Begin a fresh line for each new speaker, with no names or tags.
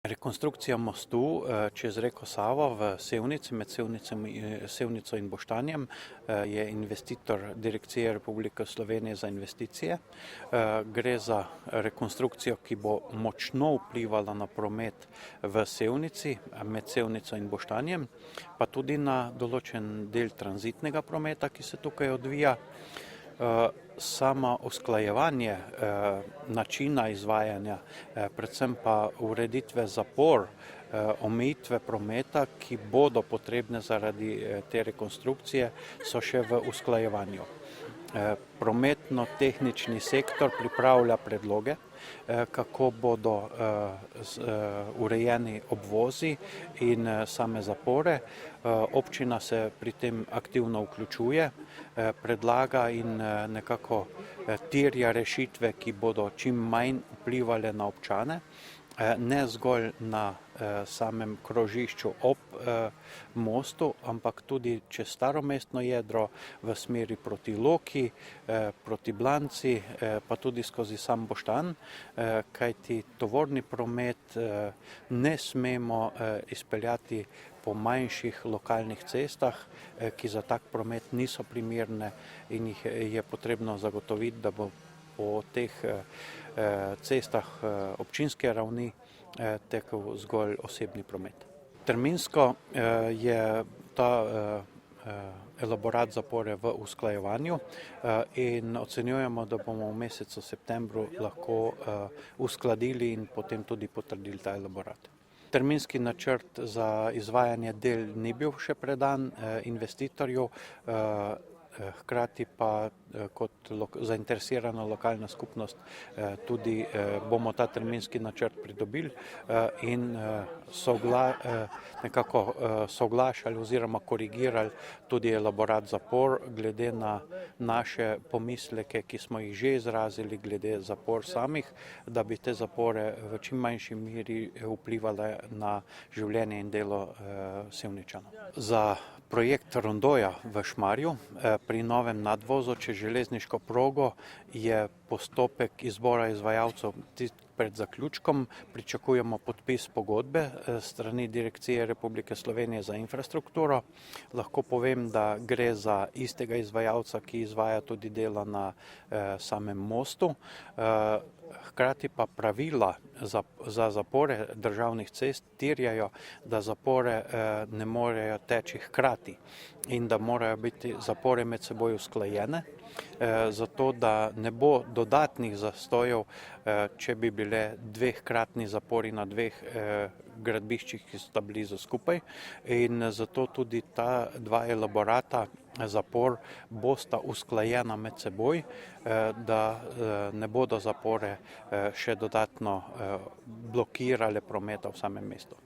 Rekonstrukcija mostu čez reko Savo v Sevnici med Sevnico in Boštanjem je investitor Direkcije Republike Slovenije za investicije. Gre za rekonstrukcijo, ki bo močno vplivala na promet v Sevnici, med Sevnico in Boštanjem, pa tudi na določen del tranzitnega prometa, ki se tukaj odvija. Samo usklajevanje načina izvajanja, predvsem pa ureditve zapor, omejitve prometa, ki bodo potrebne zaradi te rekonstrukcije, so še v usklajevanju. Prometno-tehnični sektor pripravlja predloge, kako bodo urejeni obvozi in same zapore. Občina se pri tem aktivno vključuje, predlaga in nekako terja rešitve, ki bodo čim manj vplivale na občane, ne zgolj na samem krožišču ob mostu, ampak tudi čez staro mestno jedro v smeri proti Loki, proti Blanci, pa tudi skozi sam Boštanj, kajti tovorni promet ne smemo izpeljati po manjših lokalnih cestah, ki za tak promet niso primerne in jih je potrebno zagotoviti, da bo po teh cestah občinske ravni tekel zgolj osebni promet. Terminsko je ta elaborat zapore v usklajevanju in ocenjujemo, da bomo v mesecu septembru lahko uskladili in potem tudi potrdili ta elaborat. Terminski načrt za izvajanje del ni bil še predan investitorju, hkrati pa kot zainteresirana lokalna skupnost tudi bomo ta terminski načrt pridobili in nekako soglašali oziroma korigirali tudi elaborat zapor glede na naše pomisleke, ki smo jih že izrazili glede zapor samih, da bi te zapore v čim manjši meri vplivale na življenje in delo Sevničanov. Za projekt rondoja v Šmarju pri novem nadvozu čez železniško progo je postopek izbora izvajalcev pred zaključkom. Pričakujemo podpis pogodbe strani Direkcije Republike Slovenije za infrastrukturo. Lahko povem, da gre za istega izvajalca, ki izvaja tudi dela na samem mostu. Hkrati pa pravila za zapore državnih cest terjajo, da zapore ne morejo teči hkrati in da morajo biti zapore med seboj usklajene, zato da ne bo dodatnih zastojev, če bi bile dvehkratni zapori na dveh gradbiščih, ki sta blizu skupaj, in zato tudi ta dva elaborata zapor bosta usklajena med seboj, da ne bodo zapore še dodatno blokirale prometa v samem mestu.